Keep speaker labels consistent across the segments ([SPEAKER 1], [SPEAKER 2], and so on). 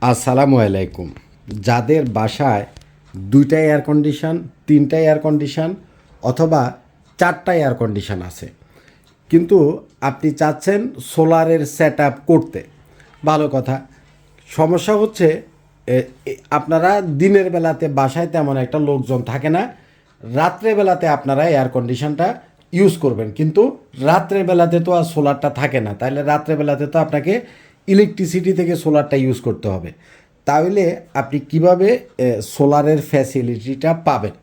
[SPEAKER 1] আসসালামু আলাইকুম। যাদের বাসায় ২টা এয়ার কন্ডিশন, ৩টা এয়ার কন্ডিশন অথবা 4টা এয়ার কন্ডিশন আছে, কিন্তু আপনি চাচ্ছেন সোলারের সেট আপ করতে, ভালো কথা। সমস্যা হচ্ছে আপনারা দিনের বেলাতে বাসায় তেমন একটা লোকজন থাকে না, রাত্রে বেলাতে আপনারা এয়ার কন্ডিশনটা ইউজ করবেন, কিন্তু রাত্রে বেলাতে তো আর সোলারটা থাকে না, তাহলে রাত্রে বেলাতে তো আপনাকে ইলেকট্রিসিটি থেকে সোলারটা ইউজ করতে হবে। তাহলে আপনি কিভাবে সোলারের ফ্যাসিলিটিটা পাবেন?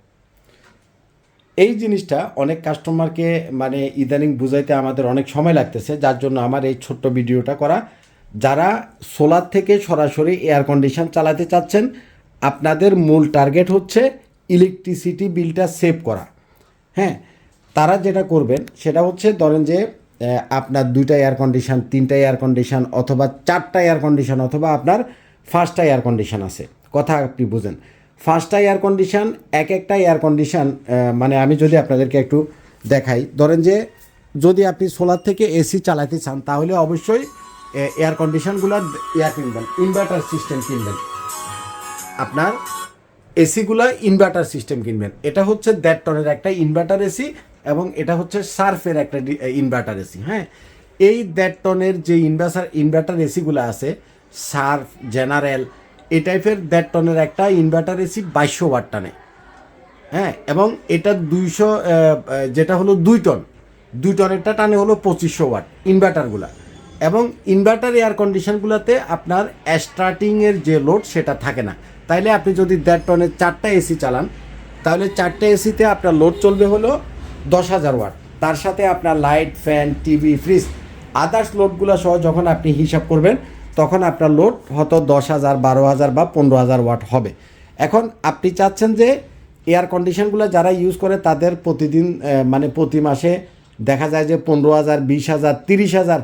[SPEAKER 1] এই জিনিসটা অনেক কাস্টমারকে মানে ইদানিং বুঝাইতে আমাদের অনেক সময় লাগতেছে, যার জন্য আমার এই ছোট্ট ভিডিওটা করা। যারা সোলার থেকে সরাসরি এয়ার কন্ডিশন চালাতে চাচ্ছেন, আপনাদের মূল টার্গেট হচ্ছে ইলেকট্রিসিটি বিলটা সেভ করা। হ্যাঁ, তারা যেটা করবেন সেটা হচ্ছে, ধরেন যে আপনার 2টা এয়ার কন্ডিশন, 3টা এয়ার কন্ডিশন অথবা 4টা এয়ার কন্ডিশন অথবা আপনার 5টা এয়ার কন্ডিশন আছে। কথা আপনি বুঝেন, 5টা এয়ার কন্ডিশন, একটা এয়ার কন্ডিশন মানে আমি যদি আপনাদেরকে একটু দেখাই, ধরেন যে যদি আপনি সোলার থেকে এসি চালাতে চান তাহলে অবশ্যই এয়ার কন্ডিশনগুলোর কিনবেন, ইনভার্টার সিস্টেম কিনবেন। আপনার এসিগুলো ইনভার্টার সিস্টেম কিনবেন। এটা হচ্ছে 1.5 টনের একটা ইনভার্টার এসি এবং এটা হচ্ছে সার্ফের একটা ইনভার্টার এসি। হ্যাঁ, এই 1.5 টনের যে ইনভার্টার এসিগুলো আছে, সার্ফ, জেনারেল, এই টাইপের 1.5 টনের একটা ইনভার্টার এসি 2200 ওয়াট টানে। হ্যাঁ, এবং এটা 200 যেটা হলো 2 টনেরটা টানে হলো 2500 ওয়াট ইনভার্টারগুলা। এবং ইনভার্টার এয়ার কন্ডিশনগুলোতে আপনার স্টার্টিংয়ের যে লোড সেটা থাকে না। তাইলে আপনি যদি 1.5 টনের 4টা এসি চালান, তাহলে 4টা এসিতে আপনার লোড চলবে হলো 10,000 ওয়াট। তার সাথে আপনার light, fan, TV, fridge, others লোডগুলো সহ যখন আপনি হিসাব করবেন তখন আপনার লোড হয়তো 10,000, 12,000 বা 15,000 ওয়াট হবে। এখন আপনি চাচ্ছেন যে এয়ার কন্ডিশনগুলো যারা ইউজ করে তাদের প্রতিদিন মানে প্রতি মাসে দেখা যায় যে 15,000, 20,000, 30,000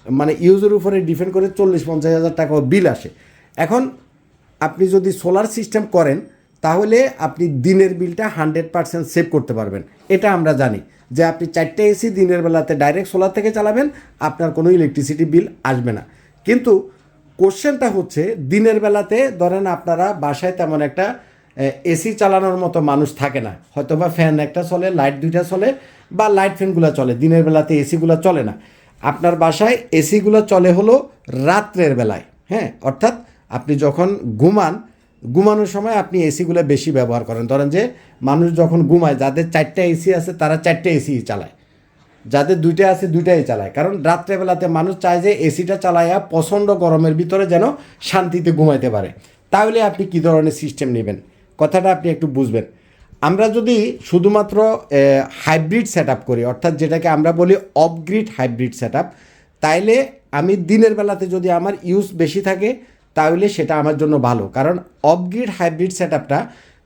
[SPEAKER 1] মানে ইউজের উপরে ডিপেন্ড করে 40-50,000 টাকা বিল আসে। এখন আপনি যদি সোলার সিস্টেম করেন তাহলে আপনি দিনের বিলটা 100% সেভ করতে পারবেন। এটা আমরা জানি যে আপনি 4টে এসি দিনের বেলাতে ডাইরেক্ট সোলার থেকে চালাবেন, আপনার কোনো ইলেকট্রিসিটি বিল আসবে না। কিন্তু কোশ্চেনটা হচ্ছে, দিনের বেলাতে ধরেন আপনারা বাসায় তেমন একটা এসি চালানোর মতো মানুষ থাকে না, হয়তো বা ফ্যান একটা চলে, লাইট 2টা চলে বা লাইট ফ্যানগুলো চলে, দিনের বেলাতে এসিগুলো চলে না। আপনার বাসায় এসিগুলো চলে হলো রাত্রের বেলায়। হ্যাঁ, অর্থাৎ আপনি যখন ঘুমানোর সময় আপনি এসিগুলো বেশি ব্যবহার করেন। ধরেন যে মানুষ যখন ঘুমায়, যাদের 4টা এসি আছে তারা 4টে এসি চালায়, যাদের 2টা আছে 2টাই চালায়, কারণ রাত্রেবেলাতে মানুষ চায় যে এসিটা চালায়া প্রচণ্ড গরমের ভিতরে যেন শান্তিতে ঘুমাইতে পারে। তাহলে আপনি কী ধরনের সিস্টেম নেবেন, কথাটা আপনি একটু বুঝবেন। আমরা যদি শুধুমাত্র হাইব্রিড সেট আপ করি, অর্থাৎ যেটাকে আমরা বলি অফগ্রিড হাইব্রিড সেট আপ, তাইলে আমি দিনের বেলাতে যদি আমার ইউজ বেশি থাকে তাহলে সেটা আমার জন্য ভালো, কারণ অফগ্রিড হাইব্রিড সেট আপটা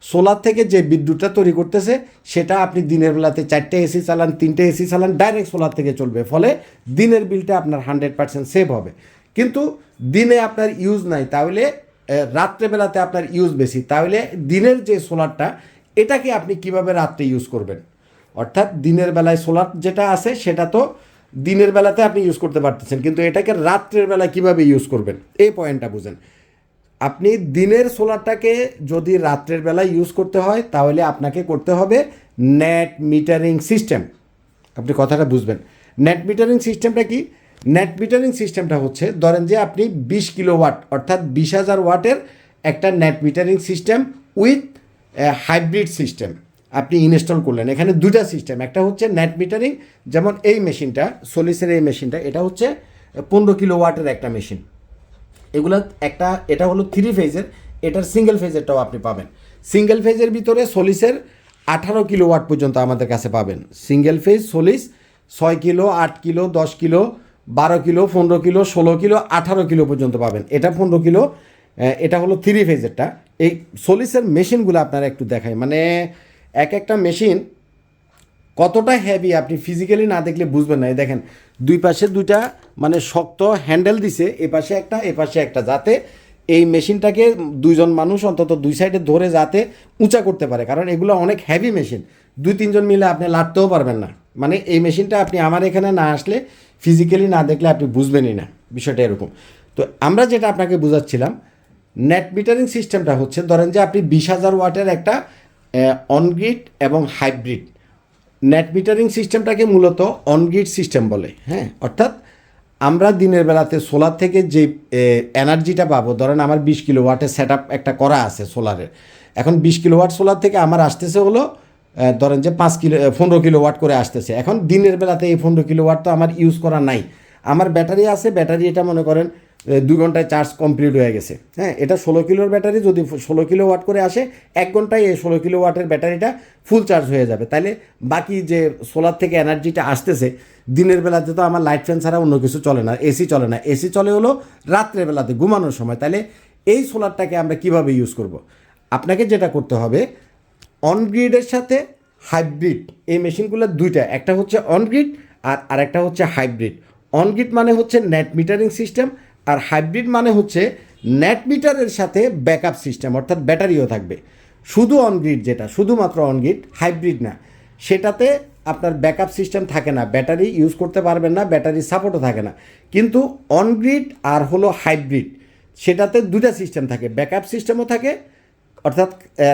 [SPEAKER 1] সোলার থেকে যে বিদ্যুৎটা তৈরি করতেছে সেটা আপনি দিনের বেলাতে 4টে এসি চালান, 3টে এসি চালান, ডাইরেক্ট সোলার থেকে চলবে, ফলে দিনের বিলটা আপনার 100% সেভ হবে। কিন্তু দিনে আপনার ইউজ নাই, তাহলে রাত্রেবেলাতে আপনার ইউজ বেশি, তাহলে দিনের যে সোলারটা এটাকে আপনি কিভাবে রাত্রে ইউজ করবেন? অর্থাৎ দিনের বেলায় সোলার যেটা আছে সেটা তো দিনের বেলাতে আপনি ইউজ করতে পারতেছেন, কিন্তু এটাকে রাত্রের বেলায় কীভাবে ইউজ করবেন এই পয়েন্টটা বুঝেন। আপনি দিনের সোলারটাকে যদি রাত্রের বেলায় ইউজ করতে হয় তাহলে আপনাকে করতে হবে নেট মিটারিং সিস্টেম। আপনি কথাটা বুঝবেন, নেট মিটারিং সিস্টেমটা কি? নেট মিটারিং সিস্টেমটা হচ্ছে, ধরেন যে আপনি 20 কিলোওয়াট অর্থাৎ 20,000 ওয়াটের একটা net metering system with hybrid system আপনি ইনস্টল করলেন। এখানে 2টা সিস্টেম, একটা হচ্ছে নেট মিটারিং, যেমন এই মেশিনটা, সোলিসের এই মেশিনটা, এটা হচ্ছে 15 কিলোওয়াটের একটা মেশিন। এগুলো এটা হলো 3 ফেজের, এটার সিঙ্গেল ফেজেরটাও আপনি পাবেন। সিঙ্গেল ফেজের ভিতরে সোলিসের 18 কিলোওয়াট পর্যন্ত আমাদের কাছে পাবেন। Single phase Solis 6 kilo, 8 kilo, 10 kilo, 12 kilo, 15 kilo, 16 kilo, 18 kilo পর্যন্ত পাবেন। এটা 15 কিলো, এটা হলো 3 ফেজেরটা। এই সোলিসের মেশিনগুলো আপনারা একটু দেখাই, মানে একটা মেশিন কতটা হেভি আপনি ফিজিক্যালি না দেখলে বুঝবেন না। এই দেখেন, দুই পাশে 2টা মানে শক্ত হ্যান্ডেল দিছে, এ পাশে একটা, যাতে এই মেশিনটাকে 2জন মানুষ অন্তত 2 সাইডে ধরে যাতে উঁচা করতে পারে, কারণ এগুলো অনেক হেভি মেশিন, 2-3জন মিলে আপনি লাটতেও পারবেন না। মানে এই মেশিনটা আপনি আমার এখানে না আসলে, ফিজিক্যালি না দেখলে আপনি বুঝবেনই না, বিষয়টা এরকম। তো আমরা যেটা আপনাকে বোঝাচ্ছিলাম নেট মিটারিং সিস্টেমটা হচ্ছে ধরেন যে আপনি 20,000 ওয়াটের একটা অনগ্রিড এবং হাইব্রিড। নেট মিটারিং সিস্টেমটাকে মূলত অনগ্রিড সিস্টেম বলে, হ্যাঁ, অর্থাৎ আমরা দিনের বেলাতে সোলার থেকে যে এনার্জিটা পাবো, ধরেন আমার 20 কিলোওয়াটের সেট আপ একটা করা আছে সোলারের। এখন 20 কিলোওয়াট সোলার থেকে আমার আসতেছে হলো ধরেন যে 15 কিলোওয়াট করে আসতেছে। এখন দিনের বেলাতে এই 15 কিলোওয়াট তো আমার ইউজ করা নাই, আমার ব্যাটারি আছে, ব্যাটারি এটা মনে করেন 2 ঘন্টায় চার্জ কমপ্লিট হয়ে গেছে, হ্যাঁ, এটা 16 কিলোর ব্যাটারি, যদি 16 কিলোওয়াট করে আসে 1 ঘন্টায় এই 16 কিলোওয়াটের ব্যাটারিটা ফুল চার্জ হয়ে যাবে। তাইলে বাকি যে সোলার থেকে এনার্জিটা আসতেছে, দিনের বেলাতে তো আমার লাইট ফ্যান ছাড়া অন্য কিছু চলে না, এসি চলে না, এসি চলে হলো রাত্রের বেলাতে ঘুমানোর সময়। তাহলে এই সোলারটাকে আমরা কিভাবে ইউজ করব? আপনাকে যেটা করতে হবে, অনগ্রিডের সাথে হাইব্রিড, এই মেশিনগুলো দুইটা, একটা হচ্ছে অনগ্রিড আর আরেকটা হচ্ছে হাইব্রিড। অনগ্রিড মানে হচ্ছে নেট মিটারিং সিস্টেম, আর হাইব্রিড মানে হচ্ছে নেট মিটারের সাথে ব্যাকআপ সিস্টেম, অর্থাৎ ব্যাটারিও থাকবে। শুধু অনগ্রিড যেটা, শুধুমাত্র অনগ্রিড, হাইব্রিড না, সেটাতে আপনার ব্যাকআপ সিস্টেম থাকে না, ব্যাটারি ইউজ করতে পারবেন না, ব্যাটারি সাপোর্টও থাকে না। কিন্তু অনগ্রিড আর হলো হাইব্রিড, সেটাতে দুটা সিস্টেম থাকে, ব্যাকআপ সিস্টেমও থাকে, অর্থাৎ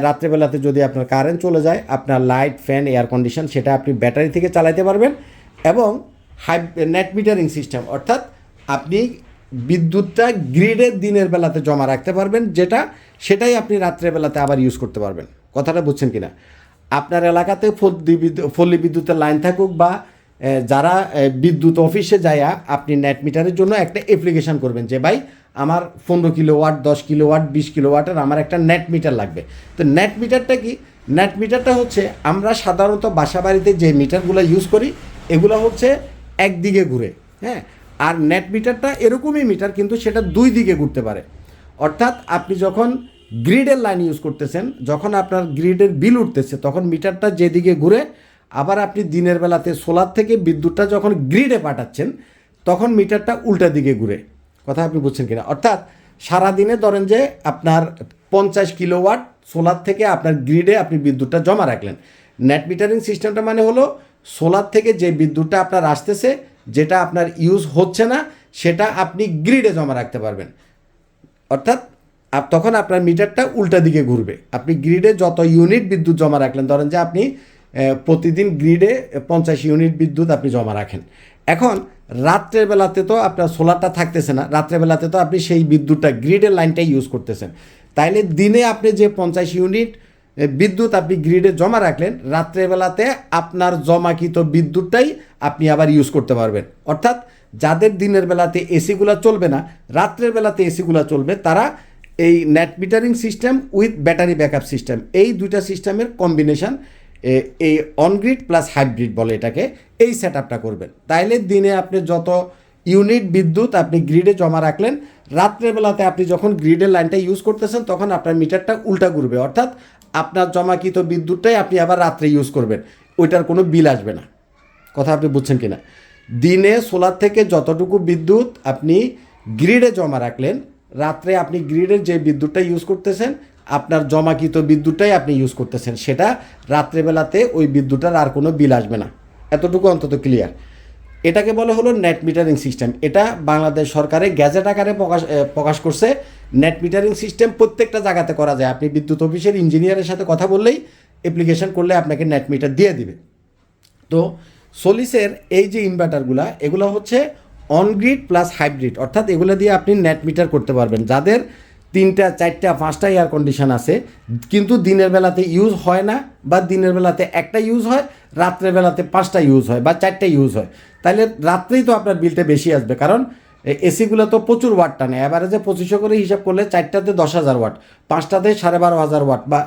[SPEAKER 1] রাত্রেবেলাতে যদি আপনার কারেন্ট চলে যায়, আপনার লাইট ফ্যান এয়ার কন্ডিশন সেটা আপনি ব্যাটারি থেকে চালাতে পারবেন। এবং নেট মিটারিং সিস্টেম, অর্থাৎ আপনি বিদ্যুৎটা গ্রিডের দিনের বেলাতে জমা রাখতে পারবেন, সেটাই আপনি রাত্রেবেলাতে আবার ইউজ করতে পারবেন। কথাটা বুঝছেন কিনা? আপনার এলাকাতে পল্লী বিদ্যুতের লাইন থাকুক বা যারা বিদ্যুৎ অফিসে যায়া আপনি নেট মিটারের জন্য একটা অ্যাপ্লিকেশন করবেন যে ভাই আমার 15 কিলোওয়াট, 10 কিলোওয়াট, 20 কিলোওয়াটের আমার একটা নেট মিটার লাগবে। তো নেট মিটারটা কি? নেট মিটারটা হচ্ছে আমরা সাধারণত বাসা বাড়িতে যে মিটারগুলো ইউজ করি এগুলো হচ্ছে একদিকে ঘুরে, হ্যাঁ, আর নেট মিটারটা এরকমই মিটার, কিন্তু সেটা 2 দিকে ঘুরতে পারে। অর্থাৎ আপনি যখন গ্রিডের লাইন ইউজ করতেছেন, যখন আপনার গ্রিডের বিল উঠতেছে, তখন মিটারটা যেদিকে ঘুরে, আবার আপনি দিনের বেলাতে সোলার থেকে বিদ্যুৎটা যখন গ্রিডে পাঠাচ্ছেন, তখন মিটারটা উল্টা দিকে ঘুরে। কথা আপনি বুঝছেন কিনা? অর্থাৎ সারাদিনে ধরেন যে আপনার 50 কিলোওয়াট সোলার থেকে আপনার গ্রিডে আপনি বিদ্যুৎটা জমা রাখলেন। নেট মিটারিং সিস্টেমটা মানে হলো সোলার থেকে যে বিদ্যুৎটা আপনার আসতেছে, যেটা আপনার ইউজ হচ্ছে না, সেটা আপনি গ্রিডে জমা রাখতে পারবেন। অর্থাৎ তখন আপনার মিটারটা উল্টা দিকে ঘুরবে। আপনি গ্রিডে যত ইউনিট বিদ্যুৎ জমা রাখলেন, ধরেন যে আপনি প্রতিদিন গ্রিডে 50 ইউনিট বিদ্যুৎ আপনি জমা রাখেন। এখন রাত্রের বেলাতে তো আপনার সোলারটা থাকতেছে না, রাত্রের বেলাতে তো আপনি সেই বিদ্যুৎটা গ্রিডের লাইনটাই ইউজ করতেছেন। তাইলে দিনে আপনি যে 50 ইউনিট বিদ্যুৎ আপনি গ্রিডে জমা রাখলেন, রাত্রের বেলাতে আপনার জমাকৃত বিদ্যুৎটাই আপনি আবার ইউজ করতে পারবেন। অর্থাৎ যাদের দিনের বেলাতে এসিগুলো চলবে না, রাত্রের বেলাতে এসিগুলো চলবে, তারা এই net metering system with battery backup system, এই দুইটা সিস্টেমের কম্বিনেশন, এই অনগ্রিড প্লাস হাইব্রিড বলে এটাকে, এই সেট আপটা করবেন। তাইলে দিনে আপনি যত ইউনিট বিদ্যুৎ আপনি গ্রিডে জমা রাখলেন, রাত্রের বেলাতে আপনি যখন গ্রিডের লাইনটা ইউজ করতেছেন, তখন আপনার মিটারটা উল্টা ঘুরবে। অর্থাৎ আপনার জমাকৃত বিদ্যুৎটাই আপনি আবার রাত্রে ইউজ করবেন, ওইটার কোনো বিল আসবে না। কথা আপনি বুঝছেন কিনা? দিনে সোলার থেকে যতটুকু বিদ্যুৎ আপনি গ্রিডে জমা রাখলেন, রাত্রে আপনি গ্রিডের যে বিদ্যুৎটা ইউজ করতেছেন, আপনার জমাকৃত বিদ্যুৎটাই আপনি ইউজ করতেছেন, সেটা রাত্রেবেলাতে ওই বিদ্যুৎটার আর কোনো বিল আসবে না। এতটুকু অন্তত ক্লিয়ার। এটাকে বলা হলো নেট মিটারিং সিস্টেম। এটা বাংলাদেশ সরকারের গ্যাজেট আকারে প্রকাশ করছে। নেট মিটারিং সিস্টেম প্রত্যেকটা জায়গাতে করা যায়। আপনি বিদ্যুৎ অফিসের ইঞ্জিনিয়ারের সাথে কথা বললেই, অ্যাপ্লিকেশন করলে আপনাকে নেট মিটার দিয়ে দিবে। তো সোলিসের এই যে ইনভার্টারগুলা, এগুলো হচ্ছে অনগ্রিড প্লাস হাইব্রিড, অর্থাৎ এগুলো দিয়ে আপনি নেট মিটার করতে পারবেন। যাদের 3টা 4টা 5টা এয়ার কন্ডিশন আছে, কিন্তু দিনের বেলাতে ইউজ হয় না, বা দিনের বেলাতে একটা ইউজ হয়, রাত্রের বেলাতে 5টা ইউজ হয় বা 4টা ইউজ হয়, তাহলে রাত্রেই তো আপনার বিলটা বেশি আসবে। কারণ এসিগুলো তো প্রচুর ওয়াট টানে, অ্যাভারেজে 2500 করে হিসাব করলে 4টাতে 10,000 ওয়াট, 5টাতে 12,500 ওয়াট বা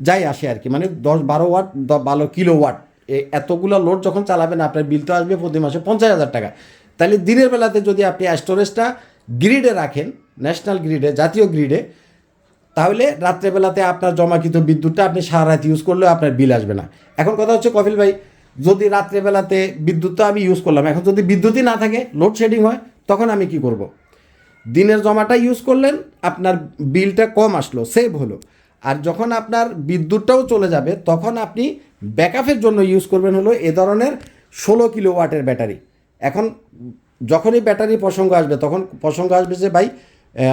[SPEAKER 1] যাই আসে আর কি, মানে 10-12 ওয়াট, 12 কিলো ওয়াট, এতগুলো লোড যখন চালাবেন আপনার বিল তো আসবে প্রতি মাসে 50,000 টাকা। তাহলে দিনের বেলাতে যদি আপনি স্টোরেজটা গ্রিডে রাখেন, ন্যাশনাল গ্রিডে, জাতীয় গ্রিডে, তাহলে রাত্রেবেলাতে আপনার জমাকৃত বিদ্যুৎটা আপনি সারা রাত ইউজ করলেও আপনার বিল আসবে না। এখন কথা হচ্ছে কপিল ভাই, যদি রাত্রেবেলাতে বিদ্যুৎটা আমি ইউজ করলাম, এখন যদি বিদ্যুৎই না থাকে, লোডশেডিং হয়, তখন আমি কি করব? দিনের জমাটা ইউজ করলেন, আপনার বিলটা কম আসলো, সেভ হলো। আর যখন আপনার বিদ্যুৎটাও চলে যাবে, তখন আপনি ব্যাকআপের জন্য ইউজ করবেন হলো এ ধরনের 16 কিলোওয়াটের ব্যাটারি। এখন যখনই ব্যাটারি প্রসঙ্গ আসবে, তখন প্রসঙ্গ আসবে যে ভাই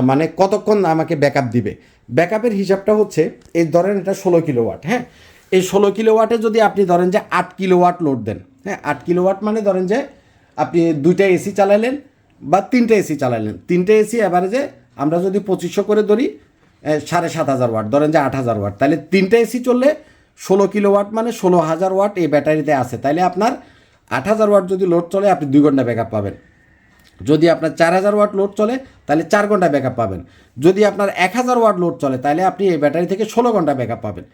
[SPEAKER 1] মানে কতক্ষণ আমাকে ব্যাকআপ দিবে। ব্যাকআপের হিসাবটা হচ্ছে এই ধরেন এটা 16 কিলোওয়াট, হ্যাঁ, এই 16 কিলোওয়াটে যদি আপনি ধরেন যে 8 কিলোওয়াট লোড দেন, হ্যাঁ, 8 কিলোওয়াট মানে ধরেন যে আপনি 2টা এসি চালাইলেন বা 3টে এসি চালাইলেন, 3টে এসি অ্যাভারেজে আমরা যদি 2500 করে ধরি 7500 ওয়াট, ধরেন যে 8000 ওয়াট, তাহলে 3টে এসি চললে 16 কিলোওয়াট মানে 16000 ওয়াট এই ব্যাটারিতে আছে। তাহলে আপনার 8000 ওয়াট যদি লোড চলে আপনি 2 ঘন্টা ব্যাকআপ পাবেন। যদি আপনার 4000 ওয়াট লোড চলে তাহলে 4 ঘন্টা ব্যাকআপ পাবেন। যদি আপনার 1000 ওয়াট লোড চলে তাহলে আপনি এই ব্যাটারি থেকে 16 ঘন্টা ব্যাকআপ পাবেন।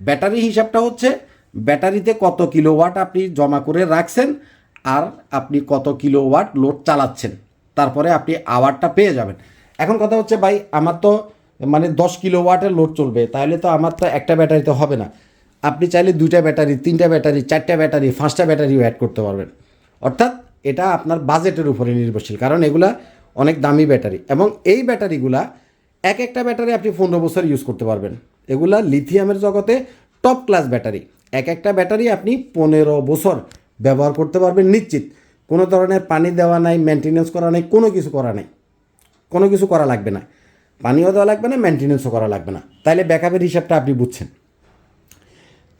[SPEAKER 1] ব্যাটারি হিসাবটা হচ্ছে ব্যাটারিতে কত কিলোওয়াট আপনি জমা করে রাখছেন আর আপনি কত কিলোওয়াট লোড চালাচ্ছেন, তারপরে আপনি আওয়ারটা পেয়ে যাবেন। এখন কথা হচ্ছে ভাই আমার তো মানে 10 কিলোওয়াটের লোড চলবে, তাহলে তো আমার তো একটা ব্যাটারিতে হবে না। আপনি চাইলে 2টা ব্যাটারি, 3টা ব্যাটারি, 4টা ব্যাটারি, 5টা ব্যাটারিও অ্যাড করতে পারবেন। অর্থাৎ এটা আপনার বাজেটের উপরে নির্ভরশীল, কারণ এগুলা অনেক দামি ব্যাটারি এবং এই ব্যাটারিগুলা একটা ব্যাটারি আপনি 15 বছর ইউজ করতে পারবেন। এগুলা লিথিয়ামের জগতে টপ ক্লাস ব্যাটারি। একটা ব্যাটারি আপনি 15 বছর ব্যবহার করতে পারবেন নিশ্চিত। কোনো ধরনের পানি দেওয়া নাই, মেনটেনেন্স করা নাই, কোনো কিছু করা নাই, কোনো কিছু করা লাগবে না, পানিও দেওয়া লাগবে না, মেনটেনেন্সও করা লাগবে না। তাইলে ব্যাকআপের হিসাবটা আপনি বুঝছেন।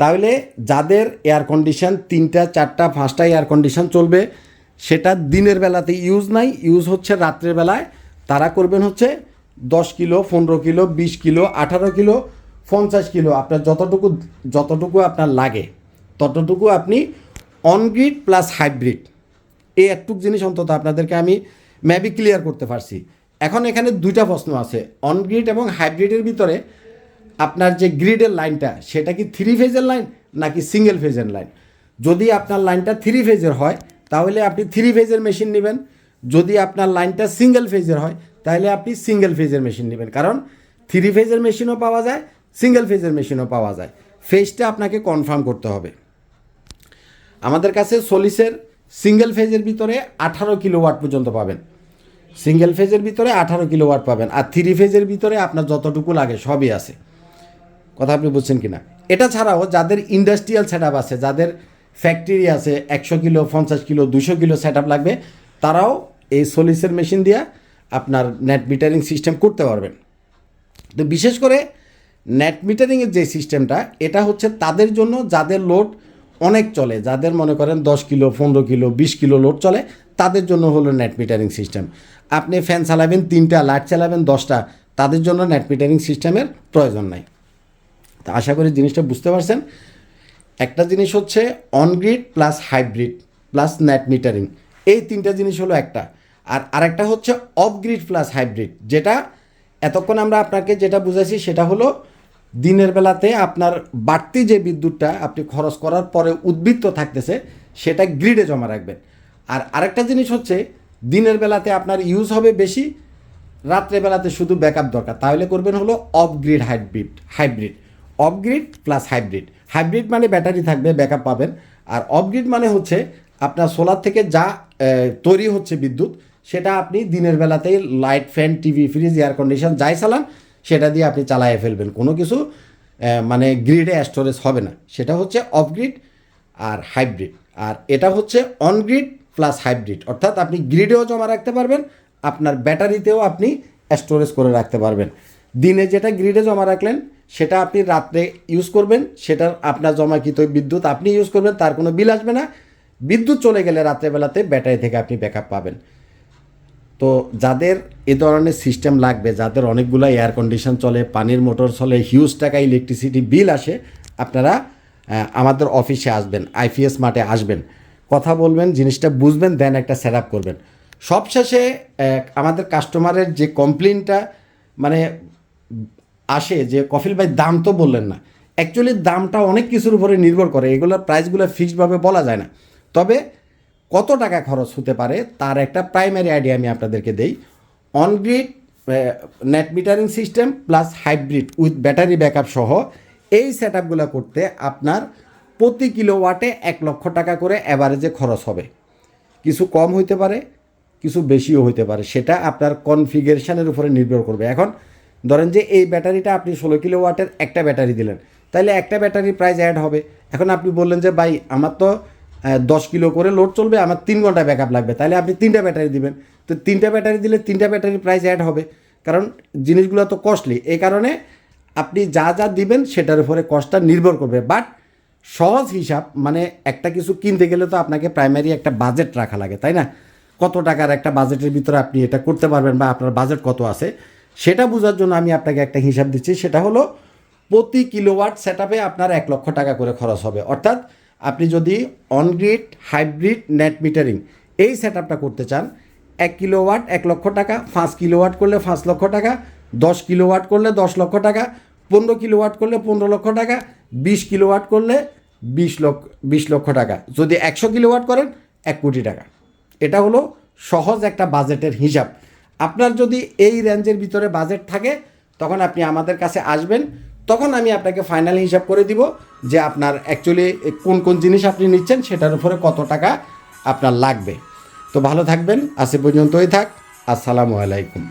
[SPEAKER 1] তাহলে যাদের এয়ার কন্ডিশন 3টা 4টা 5টা এয়ার কন্ডিশন চলবে, সেটা দিনের বেলাতে ইউজ নাই, ইউজ হচ্ছে রাত্রের বেলায়, তারা করবেন হচ্ছে 10 kilo, 15 kilo, 20 kilo, 18 kilo, 50 kilo, আপনার যতটুকু আপনার লাগে ততটুকু আপনি অনগ্রিড প্লাস হাইব্রিড, এই একটুক জিনিস অন্তত আপনাদেরকে আমি ম্যাবি ক্লিয়ার করতে পারছি। এখন এখানে 2টা প্রশ্ন আছে, অনগ্রিড এবং হাইব্রিডের ভিতরে আপনার যে গ্রিডের লাইনটা সেটা কি 3 ফেজের লাইন নাকি সিঙ্গেল ফেজের লাইন। যদি আপনার লাইনটা 3 ফেজের হয় তাহলে আপনি 3 ফেজের মেশিন নেবেন, যদি আপনার লাইনটা সিঙ্গেল ফেজের হয় তাহলে আপনি সিঙ্গেল ফেজের মেশিন নেবেন, কারণ 3 ফেজের মেশিনও পাওয়া যায়, সিঙ্গেল ফেজের মেশিনও পাওয়া যায়। ফেজটা আপনাকে কনফার্ম করতে হবে। আমাদের কাছে সোলিসের সিঙ্গেল ফেজের ভিতরে 18 কিলোওয়াট পর্যন্ত পাবেন, সিঙ্গেল ফেজের ভিতরে 18 কিলোওয়াট পাবেন, আর 3 ফেজের ভিতরে আপনার যতটুকু লাগে সবই আছে। কথা আপনি বুঝছেন কিনা। এটা ছাড়াও যাদের ইন্ডাস্ট্রিয়াল সেট আছে, যাদের ফ্যাক্টরি আছে, 100 কিলো, 50 কিলো, 200 কিলো সেট লাগবে, তারাও এই সোলিসের মেশিন দিয়ে আপনার নেট মিটারিং সিস্টেম করতে পারবেন। তো বিশেষ করে নেট মিটারিংয়ের যে সিস্টেমটা, এটা হচ্ছে তাদের জন্য যাদের লোড অনেক চলে, যাদের মনে করেন 10 কিলো, 15 কিলো, 20 কিলো লোড চলে, তাদের জন্য হলো নেট মিটারিং সিস্টেম। আপনি ফ্যান চালাবেন 3টা, লাইট চালাবেন 10টা, তাদের জন্য নেট মিটারিং সিস্টেমের প্রয়োজন নাই। তা আশা করি জিনিসটা বুঝতে পারছেন। একটা জিনিস হচ্ছে on-grid plus hybrid plus net metering, এই 3টা জিনিস হলো একটা। আর আরেকটা হচ্ছে অফগ্রিড প্লাস হাইব্রিড, যেটা এতক্ষণ আমরা আপনাকে যেটা বুঝাইছি সেটা হলো দিনের বেলাতে আপনার বাড়তি যে বিদ্যুৎটা আপনি খরচ করার পরে উদ্বৃত্ত থাকতেছে সেটা গ্রিডে জমা রাখবেন। আর আরেকটা জিনিস হচ্ছে দিনের বেলাতে আপনার ইউজ হবে বেশি, রাত্রেবেলাতে শুধু ব্যাকআপ দরকার, তাহলে করবেন হলো off-grid hybrid off-grid plus hybrid মানে ব্যাটারি থাকবে, ব্যাকআপ পাবেন। আর অফগ্রিড মানে হচ্ছে আপনার সোলার থেকে যা তৈরি হচ্ছে বিদ্যুৎ, সেটা আপনি দিনের বেলাতেই light, fan, TV, fridge, air condition যাই চালান সেটা দিয়ে আপনি চালাইয়ে ফেলবেন, কোনো কিছু মানে গ্রিডে স্টোরেজ হবে না। সেটা হচ্ছে অফগ্রিড আর হাইব্রিড। আর এটা হচ্ছে অনগ্রিড প্লাস হাইব্রিড, অর্থাৎ আপনি গ্রিডেও জমা রাখতে পারবেন, আপনার ব্যাটারিতেও আপনি স্টোরেজ করে রাখতে পারবেন। দিনে যেটা গ্রিডে জমা রাখলেন সেটা আপনি রাত্রে ইউজ করবেন, সেটা আপনার জমাকৃত বিদ্যুৎ আপনি ইউজ করবেন, তার কোনো বিল আসবে না। বিদ্যুৎ চলে গেলে রাত্রেবেলাতে ব্যাটারি থেকে আপনি ব্যাকআপ পাবেন। তো যাদের এ ধরনের সিস্টেম লাগবে, যাদের অনেকগুলো এয়ার কন্ডিশন চলে, পানির মোটর চলে, হিউজ টাকা ইলেকট্রিসিটি বিল আসে, আপনারা আমাদের অফিসে আসবেন, আইপিএস মাঠে আসবেন, কথা বলবেন, জিনিসটা বুঝবেন, দেন একটা সেট আপ করবেন। সবশেষে আমাদের কাস্টমারের যে কমপ্লেনটা মানে আসে যে কফিল ভাই দাম তো বললেন না, অ্যাকচুয়ালি দামটা অনেক কিছুর উপরে নির্ভর করে, এগুলোর প্রাইসগুলো ফিক্সডভাবে বলা যায় না। তবে কত টাকা খরচ হতে পারে তার একটা প্রাইমারি আইডিয়া আমি আপনাদেরকে দেই। On-grid net metering system plus hybrid with battery backup সহ এই সেট আপগুলো করতে আপনার প্রতি কিলোওয়াটে 1 লক্ষ টাকা করে অ্যাভারেজে খরচ হবে। কিছু কম হইতে পারে, কিছু বেশিও হইতে পারে, সেটা আপনার কনফিগারেশনের উপরে নির্ভর করবে। এখন ধরেন যে এই ব্যাটারিটা আপনি 16 কিলোওয়াটের একটা ব্যাটারি দিলেন, তাহলে একটা ব্যাটারির প্রাইস অ্যাড হবে। এখন আপনি বললেন যে ভাই আমার তো 10 কিলো করে লোড চলবে, আমার 3 ঘন্টা ব্যাকআপ লাগবে, তাহলে আপনি 3টা ব্যাটারি দিবেন। তো 3টা ব্যাটারি দিলে 3টা ব্যাটারির প্রাইস অ্যাড হবে, কারণ জিনিসগুলো তো কস্টলি, এই কারণে আপনি যা যা দিবেন সেটার উপরে কস্টটা নির্ভর করবে। বাট সহজ হিসাব মানে একটা কিছু কিনতে গেলে তো আপনাকে প্রাইমারি একটা বাজেট রাখা লাগে, তাই না? কত টাকার একটা বাজেটের ভিতরে আপনি এটা করতে পারবেন বা আপনার বাজেট কত আছে সেটা বোঝার জন্য আমি আপনাকে একটা হিসাব দিচ্ছি। সেটা হলো প্রতি কিলোওয়াট সেট আপে আপনার 1 লক্ষ টাকা করে খরচ হবে। অর্থাৎ আপনি যদি অনগ্রিড, হাইব্রিড, নেট মিটারিং এই সেট আপটা করতে চান, 1 কিলোওয়াট 1 লক্ষ টাকা, 5 কিলোওয়াট করলে 5 লক্ষ টাকা, 10 কিলোওয়াট করলে 10 লক্ষ টাকা, 15 কিলোওয়াট করলে 15 লক্ষ টাকা, 20 কিলোওয়াট করলে 20 লক্ষ টাকা, যদি 100 কিলোওয়াট করেন 1 কোটি টাকা। এটা হলো সহজ একটা বাজেটের হিসাব। আপনার যদি এই রেঞ্জের ভিতরে বাজেট থাকে তখন আপনি আমাদের কাছে আসবেন, তখন আমি আপনাকে ফাইনাল হিসাব করে দিব যে আপনার অ্যাকচুয়ালি কোন কোন জিনিস আপনি নিচ্ছেন সেটার উপরে কত টাকা আপনার লাগবে। তো ভালো থাকবেন, আজ এ পর্যন্তই থাক। আসসালামু আলাইকুম।